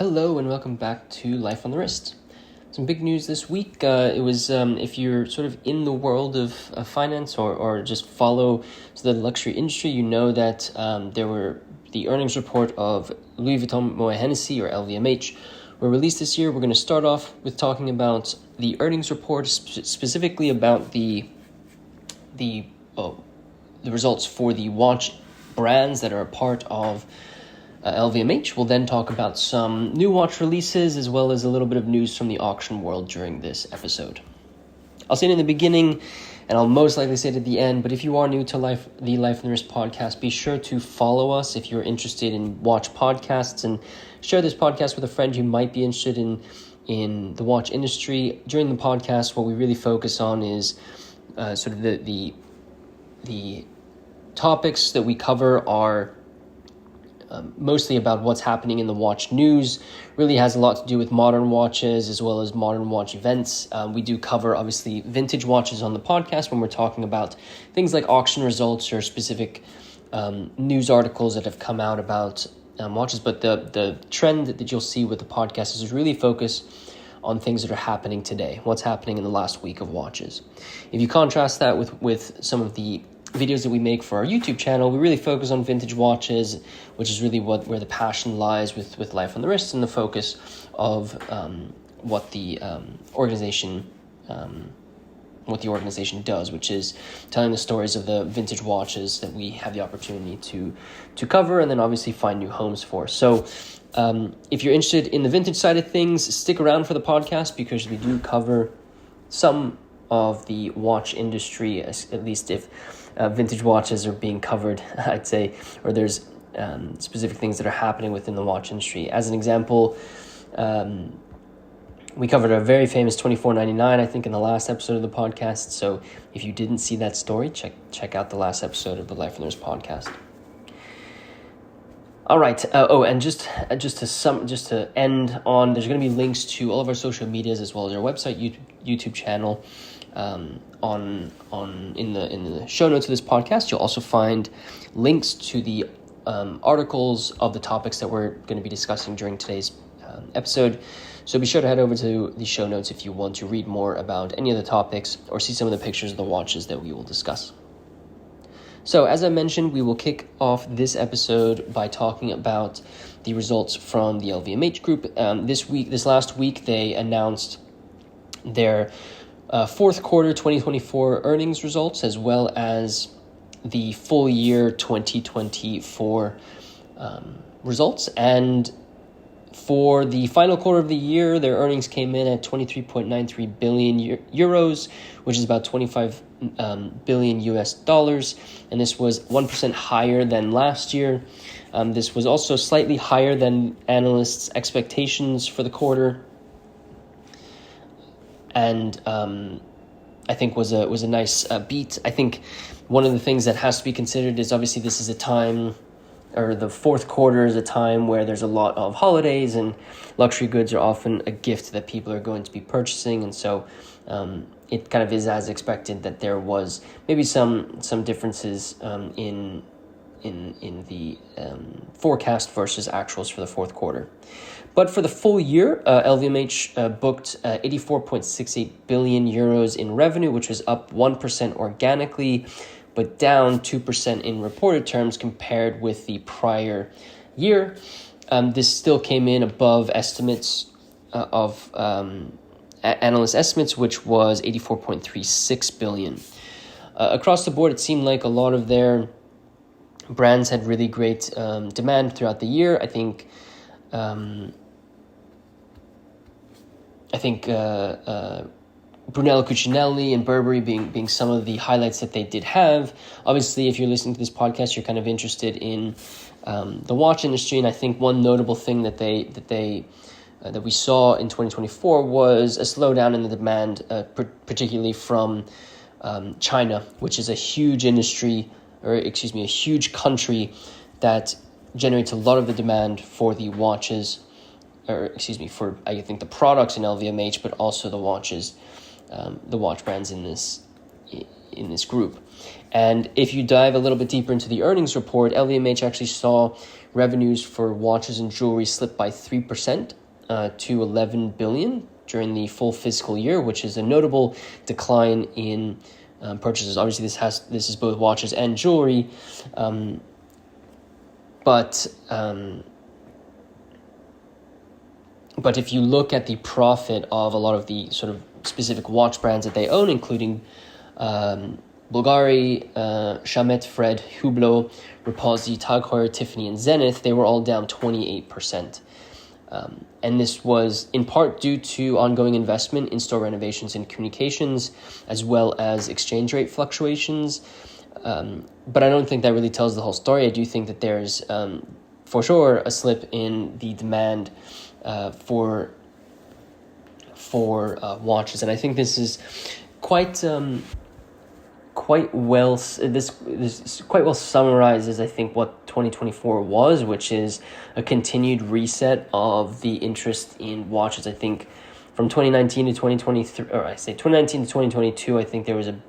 Hello and welcome back to Life on the Wrist. Some big news this week. It was if you're sort of in the world of finance or just follow the luxury industry, you know that there were the earnings report of Louis Vuitton Moet Hennessy or LVMH were released this year. We're going to start off with talking about the earnings report, specifically about the results for the watch brands that are a part of LVMH. We'll then talk about some new watch releases as well as a little bit of news from the auction world during this episode. I'll say it in the beginning and I'll most likely say it at the end, but if you are new to the Life on the Wrist podcast, be sure to follow us if you're interested in watch podcasts and share this podcast with a friend who might be interested in the watch industry. During the podcast, what we really focus on is sort of the topics that we cover are mostly about what's happening in the watch news. Really has a lot to do with modern watches as well as modern watch events. We do cover, obviously, vintage watches on the podcast when we're talking about things like auction results or specific news articles that have come out about watches. But the trend that you'll see with the podcast is really focus on things that are happening today, what's happening in the last week of watches. If you contrast that with some of the videos that we make for our YouTube channel, we really focus on vintage watches, which is really where the passion lies with Life on the Wrist and the focus of what the organization does, which is telling the stories of the vintage watches that we have the opportunity to cover and then obviously find new homes for. So if you're interested in the vintage side of things, stick around for the podcast because we do cover some of the watch industry, at least if vintage watches are being covered, I'd say, or there's specific things that are happening within the watch industry. As an example, we covered a very famous $24.99, I think, in the last episode of the podcast. So if you didn't see that story, check out the last episode of the Life on the Wrist podcast. All right. And just to end on, there's going to be links to all of our social medias as well as our website, YouTube channel. In the show notes of this podcast, you'll also find links to the articles of the topics that we're going to be discussing during today's episode. So be sure to head over to the show notes if you want to read more about any of the topics or see some of the pictures of the watches that we will discuss. So as I mentioned, we will kick off this episode by talking about the results from the LVMH group. This last week, they announced their fourth quarter 2024 earnings results, as well as the full year 2024 results. And for the final quarter of the year, their earnings came in at 23.93 billion euros, which is about $25 billion US dollars. And this was 1% higher than last year. This was also slightly higher than analysts' expectations for the quarter. And I think was a nice beat. I think one of the things that has to be considered is obviously this is a time, or the fourth quarter is a time where there's a lot of holidays and luxury goods are often a gift that people are going to be purchasing. And so it kind of is as expected that there was maybe some differences in the forecast versus actuals for the fourth quarter. But for the full year, LVMH booked 84.68 billion euros in revenue, which was up 1% organically, but down 2% in reported terms compared with the prior year. This still came in above estimates of analyst estimates, which was 84.36 billion. Across the board, it seemed like a lot of their brands had really great demand throughout the year. I think Brunello Cucinelli and Burberry being some of the highlights that they did have. Obviously, if you're listening to this podcast, you're kind of interested in the watch industry, and I think one notable thing that we saw in 2024 was a slowdown in the demand, particularly from China, which is a huge industry, a huge country that generates a lot of the demand for the watches, for I think the products in LVMH, but also the watches, the watch brands in in this group. And if you dive a little bit deeper into the earnings report, LVMH actually saw revenues for watches and jewelry slip by 3% to 11 billion during the full fiscal year, which is a notable decline in purchases. Obviously, this is both watches and jewelry, but if you look at the profit of a lot of the sort of specific watch brands that they own, including Bulgari, Chamet, Fred, Hublot, Repausi, Tag Heuer, Tiffany, and Zenith, they were all down 28%. And this was in part due to ongoing investment in store renovations and communications, as well as exchange rate fluctuations. But I don't think that really tells the whole story. I do think that there's, for sure, a slip in the demand for watches, and I think this is quite well summarizes, I think, what 2024 was, which is a continued reset of the interest in watches. I think from 2019 to 2023, or I say 2019 to 2022, I think there was a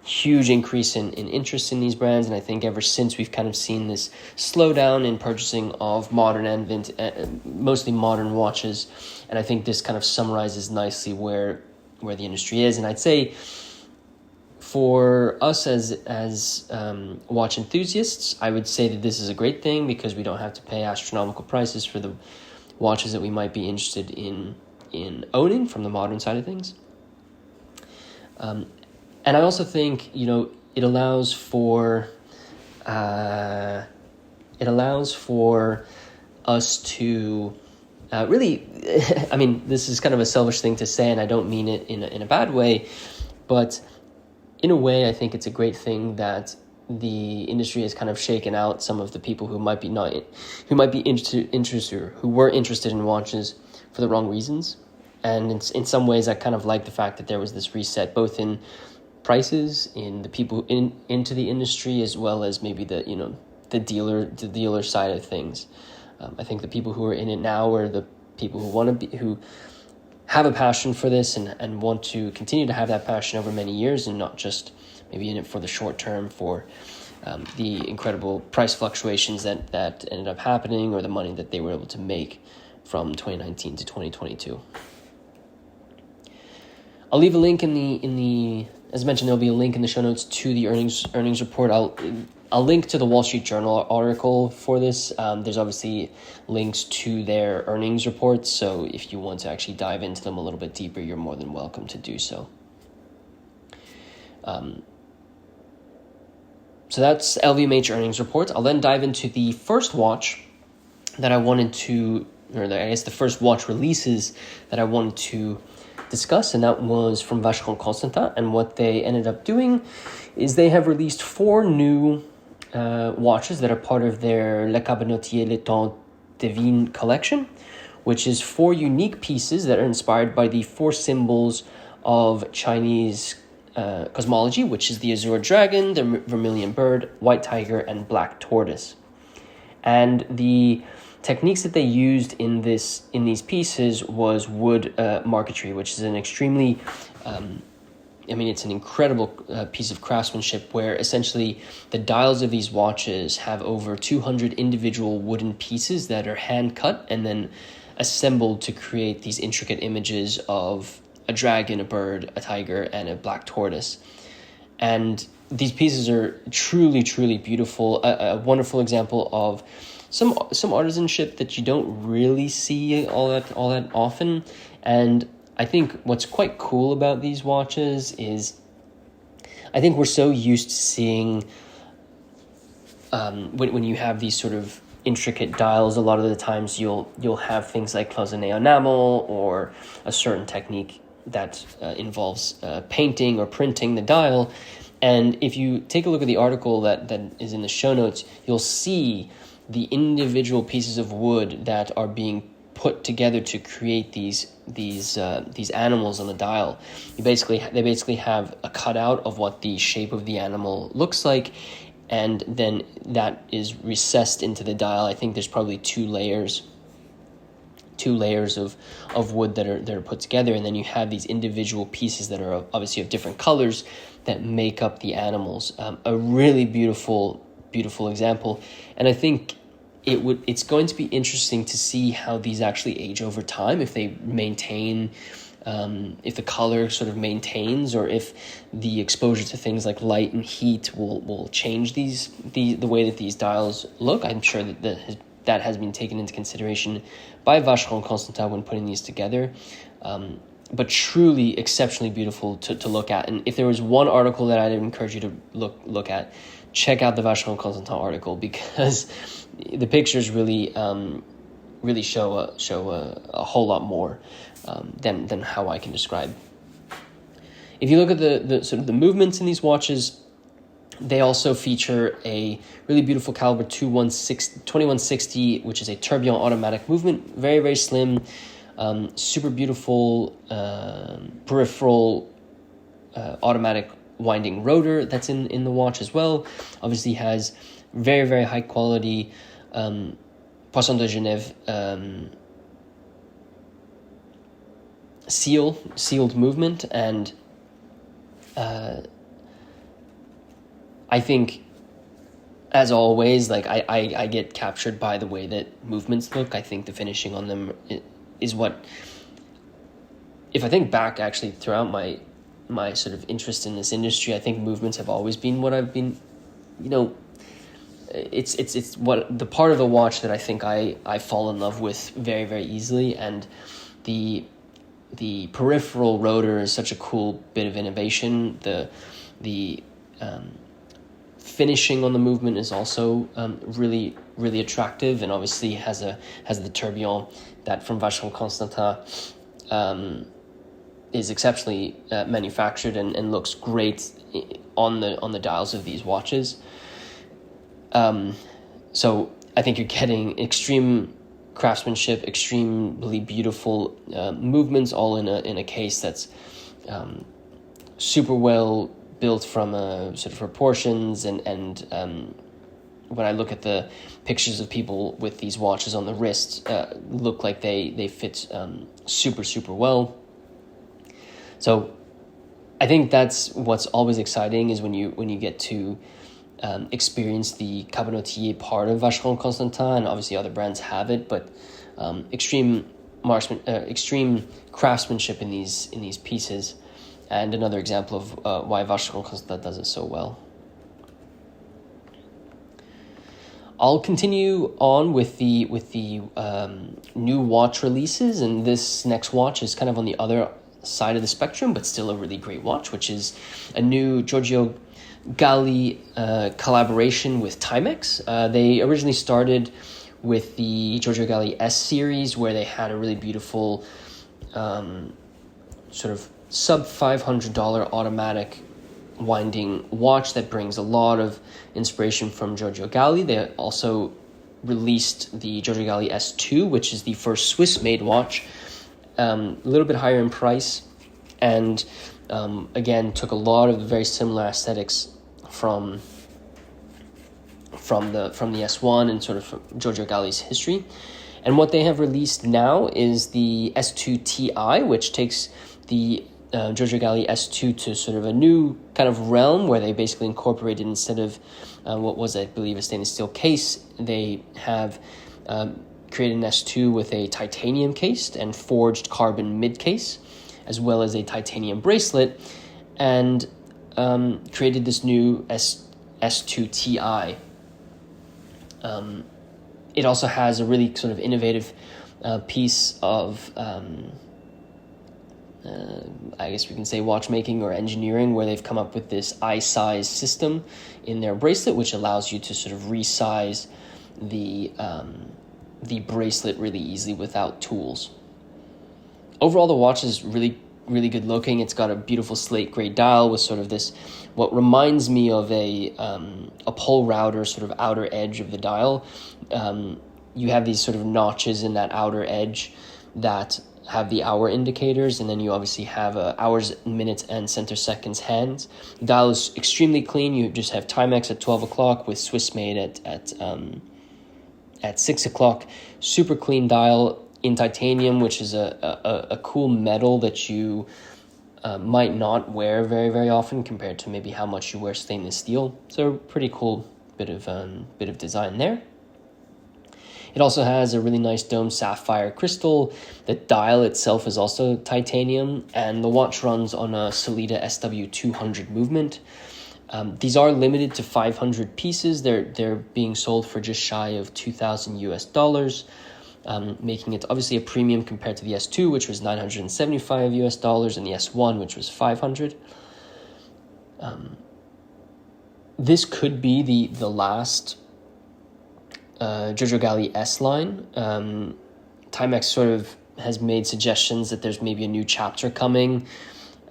huge increase in interest in these brands, and I think ever since we've kind of seen this slowdown in purchasing of modern and mostly modern watches, and I think this kind of summarizes nicely where the industry is. And I'd say for us as watch enthusiasts, I would say that this is a great thing because we don't have to pay astronomical prices for the watches that we might be interested in owning from the modern side of things. And I also think, it allows for us to really, I mean, this is kind of a selfish thing to say, and I don't mean it in a bad way, but in a way, I think it's a great thing that the industry has kind of shaken out some of the people who might be interested or who were interested in watches for the wrong reasons. And in some ways, I kind of like the fact that there was this reset, both in prices, in the people into the industry, as well as maybe the dealer side of things. I think the people who are in it now are the people who have a passion for this and want to continue to have that passion over many years, and not just maybe in it for the short term for the incredible price fluctuations that ended up happening, or the money that they were able to make from 2019 to 2022. I'll leave a link in the as mentioned, there'll be a link in the show notes to the earnings report. I'll link to the Wall Street Journal article for this. There's obviously links to their earnings reports, so if you want to actually dive into them a little bit deeper, you're more than welcome to do so. So that's LVMH earnings report. I'll then dive into the first watch that I wanted to, the first watch releases that I wanted to discuss, and that was from Vacheron Constantin. And what they ended up doing is they have released 4 new watches that are part of their Le Cabanotier Le Temps Divine collection, which is 4 unique pieces that are inspired by the 4 symbols of Chinese cosmology, which is the azure dragon, the vermilion bird, white tiger, and black tortoise. And the techniques that they used in these pieces was wood marquetry, which is an extremely, it's an incredible piece of craftsmanship, where essentially the dials of these watches have over 200 individual wooden pieces that are hand cut and then assembled to create these intricate images of a dragon, a bird, a tiger, and a black tortoise. And these pieces are truly, truly beautiful. A wonderful example of some artisanship that you don't really see all that often. And I think what's quite cool about these watches is I think we're so used to seeing when you have these sort of intricate dials, a lot of the times you'll have things like cloisonné enamel or a certain technique that involves painting or printing the dial. And if you take a look at the article that is in the show notes, you'll see the individual pieces of wood that are being put together to create these animals on the dial. They basically have a cutout of what the shape of the animal looks like, and then that is recessed into the dial. I think there's probably two layers two layers of wood that are put together, and then you have these individual pieces that are obviously of different colors that make up the animals. A really beautiful example, and I think it's going to be interesting to see how these actually age over time, if they maintain, if the color sort of maintains, or if the exposure to things like light and heat will change the way that these dials look. I'm sure that has been taken into consideration by Vacheron Constantin when putting these together. But truly exceptionally beautiful to look at. And if there was one article that I'd encourage you to look at, check out the Vacheron Constantin article, because the pictures really show a whole lot more than how I can describe. If you look at the sort of the movements in these watches, they also feature a really beautiful caliber 2160, which is a tourbillon automatic movement, very, very slim, super beautiful peripheral automatic winding rotor that's in the watch as well. Obviously has very, very high quality Poisson de Genève sealed movement, and I think, as always, like I get captured by the way that movements look. I think the finishing on them is what, if I think back actually throughout my sort of interest in this industry, I think movements have always been what I've been, it's what the part of the watch that I think I fall in love with very, very easily. And the peripheral rotor is such a cool bit of innovation. The finishing on the movement is also really, really attractive, and obviously has the tourbillon that from Vacheron Constantin is exceptionally manufactured and looks great on the dials of these watches. So I think you're getting extreme craftsmanship, extremely beautiful movements, all in a case that's super well built from sort of proportions, and when I look at the pictures of people with these watches on the wrist, look like they fit super, super well. So I think that's what's always exciting, is when you get to experience the cabotier part of Vacheron Constantin, and obviously other brands have it, but extreme craftsmanship in these pieces, and another example of why Vacheron Constantin does it so well. I'll continue on with the new watch releases, and this next watch is kind of on the other side of the spectrum, but still a really great watch, which is a new Giorgio Galli collaboration with Timex. They originally started with the Giorgio Galli S series, where they had a really beautiful sort of sub $500 automatic winding watch that brings a lot of inspiration from Giorgio Galli. They also released the Giorgio Galli S2, which is the first Swiss-made watch, a little bit higher in price, and again took a lot of the very similar aesthetics from the S1 and sort of from Giorgio Galli's history. And what they have released now is the S2 Ti, which takes the Giorgio Galli S2 to sort of a new kind of realm, where they basically incorporated, instead of what was, I believe, a stainless steel case, they have created an S2 with a titanium cased and forged carbon mid case, as well as a titanium bracelet, and created this new S2 Ti. It also has a really sort of innovative piece of I guess we can say watchmaking or engineering, where they've come up with this iSize system in their bracelet, which allows you to sort of resize the bracelet really easily without tools. Overall, the watch is really, really good looking. It's got a beautiful slate gray dial with sort of this, what reminds me of a pole router sort of outer edge of the dial. You have these sort of notches in that outer edge that have the hour indicators, and then you obviously have hours, minutes, and center seconds hands. The dial is extremely clean. You just have Timex at 12 o'clock with Swiss made at 6 o'clock. Super clean dial. in titanium, which is a cool metal that you might not wear very, very often compared to maybe how much you wear stainless steel. So pretty cool bit of design there. It also has a really nice domed sapphire crystal. The dial itself is also titanium, and the watch runs on a Sellita SW200 movement. These are limited to 500 pieces. They're being sold for just shy of $2,000 US, making it obviously a premium compared to the S2, which was $975 US, and the S1, which was 500. This could be the last Giorgio Galli S line. Timex sort of has made suggestions that there's maybe a new chapter coming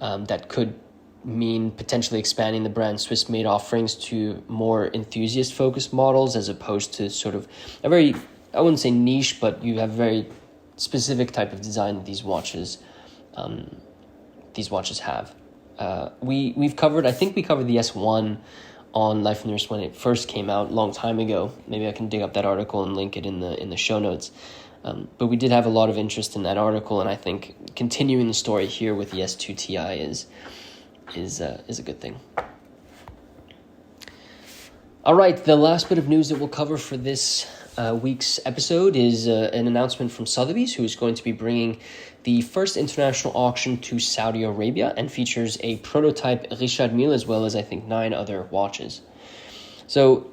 that could mean potentially expanding the brand's Swiss-made offerings to more enthusiast-focused models, as opposed to sort of a very, I wouldn't say niche, but you have very specific type of design that these watches have. We covered the S1 on Life from the Wrist when it first came out a long time ago. Maybe I can dig up that article and link it in the show notes. But we did have a lot of interest in that article, and I think continuing the story here with the S2 Ti is a good thing. All right, the last bit of news that we'll cover for this week's episode is an announcement from Sotheby's, who is going to be bringing the first international auction to Saudi Arabia, and features a prototype Richard Mille as well as, I think, 9 other watches. So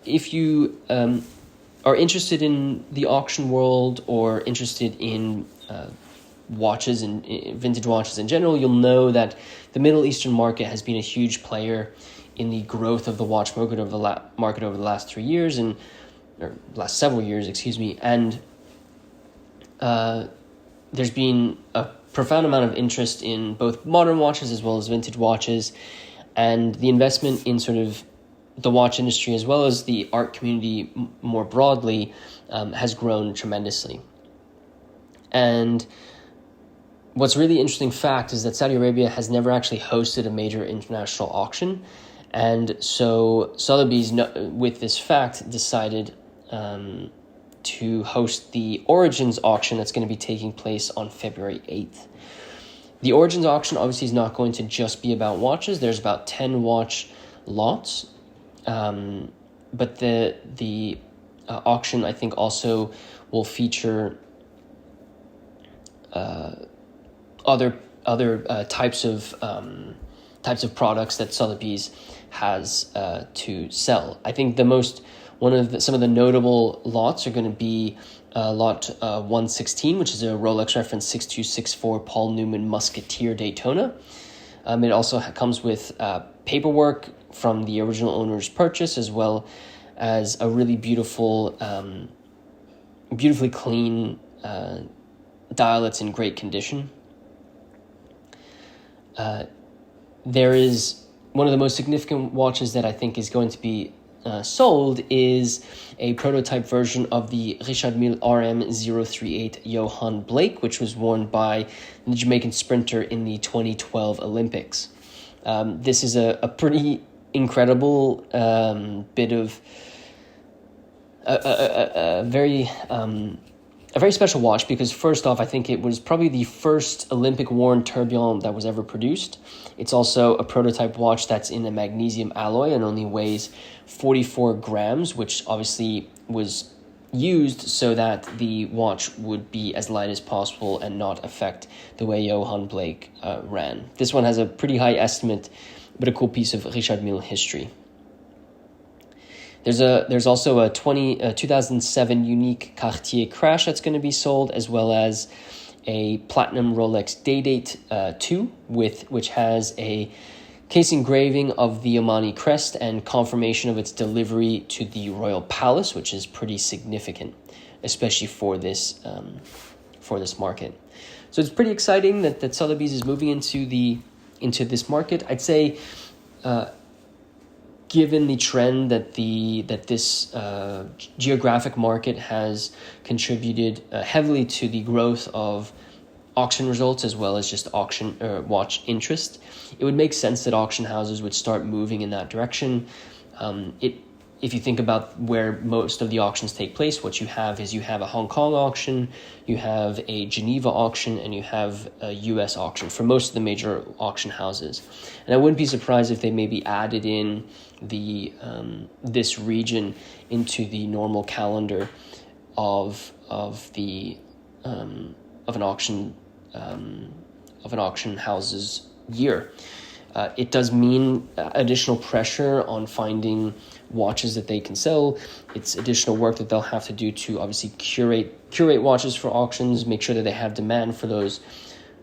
if you are interested in the auction world, or interested in watches and vintage watches in general, you'll know that the Middle Eastern market has been a huge player in the growth of the watch market over the last 3 years, or last several years, and there's been a profound amount of interest in both modern watches as well as vintage watches, and the investment in sort of the watch industry as well as the art community more broadly has grown tremendously. And what's really interesting fact is that Saudi Arabia has never actually hosted a major international auction, and so Sotheby's, with this fact, decided to host the Origins auction that's going to be taking place on February 8th. The Origins auction obviously is not going to just be about watches. There's about 10 watch lots, but the auction, I think, also will feature other types of products that Sotheby's has to sell. I think some of the notable lots are going to be lot 116, which is a Rolex reference 6264 Paul Newman Musketeer Daytona. It also comes with paperwork from the original owner's purchase, as well as a really beautiful, beautifully clean dial that's in great condition. There is one of the most significant watches that I think is going to be sold is a prototype version of the Richard Mille RM038 Johan Blake, which was worn by the Jamaican sprinter in the 2012 Olympics. This is a pretty incredible bit of a very special watch, because first off, I think it was probably the first Olympic worn tourbillon that was ever produced. It's also a prototype watch that's in a magnesium alloy and only weighs 44 grams, which obviously was used so that the watch would be as light as possible and not affect the way Johan Blake ran. This one has a pretty high estimate, but a cool piece of Richard Mille history. There's also a 2007 unique Cartier Crash that's going to be sold, as well as a platinum Rolex Day-Date 2, which has a case engraving of the Omani crest and confirmation of its delivery to the Royal Palace, which is pretty significant, especially for this market. So it's pretty exciting that Sotheby's is moving into this market. I'd say, given the trend that this geographic market has contributed heavily to the growth of auction results as well as just auction watch interest, it would make sense that auction houses would start moving in that direction. It if you think about where most of the auctions take place, what you have is you have a Hong Kong auction, you have a Geneva auction, and you have a US auction for most of the major auction houses. And I wouldn't be surprised if they maybe added in the this region into the normal calendar of an auction house's year. It does mean additional pressure on finding watches that they can sell. It's additional work that they'll have to do to obviously curate watches for auctions, make sure that they have demand for those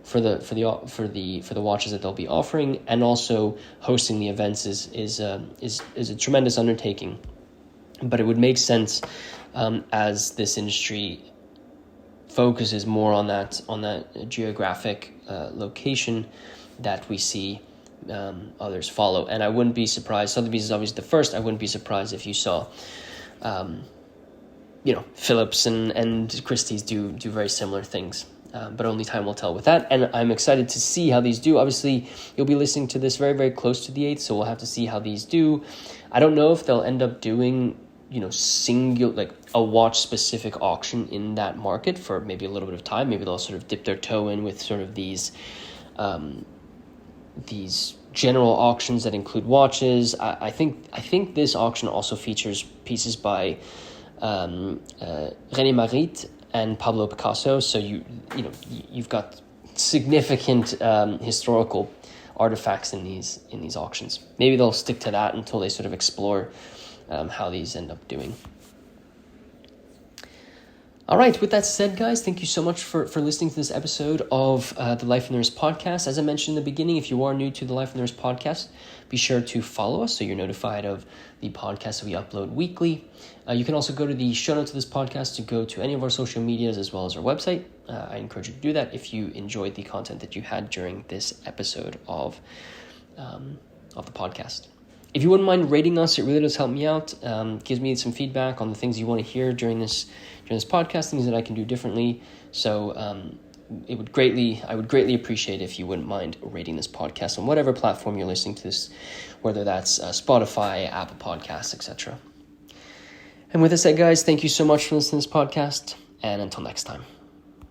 for the watches that they'll be offering, and also hosting the events is a tremendous undertaking. But it would make sense as this industry focuses more on that geographic location that we see others follow. And I wouldn't be surprised. Sotheby's is obviously the first. I wouldn't be surprised if you saw, Phillips and Christie's do very similar things. But only time will tell with that. And I'm excited to see how these do. Obviously, you'll be listening to this very, very close to the 8th, so we'll have to see how these do. I don't know if they'll end up doing, single, like a watch-specific auction in that market for maybe a little bit of time. Maybe they'll sort of dip their toe in with sort of these general auctions that include watches. I think this auction also features pieces by René Magritte and Pablo Picasso. So you've got significant historical artifacts in these auctions. Maybe they'll stick to that until they sort of explore how these end up doing. All right, with that said, guys, thank you so much for listening to this episode of the Life of the Nurse podcast. As I mentioned in the beginning, if you are new to the Life of the Nurse podcast, be sure to follow us so you're notified of the podcast that we upload weekly. You can also go to the show notes of this podcast to go to any of our social medias as well as our website. I encourage you to do that if you enjoyed the content that you had during this episode of the podcast. If you wouldn't mind rating us, it really does help me out. Gives me some feedback on the things you want to hear during this podcast, things that I can do differently. So I would greatly appreciate if you wouldn't mind rating this podcast on whatever platform you're listening to this, whether that's Spotify, Apple Podcasts, etc. And with that said, guys, thank you so much for listening to this podcast, and until next time.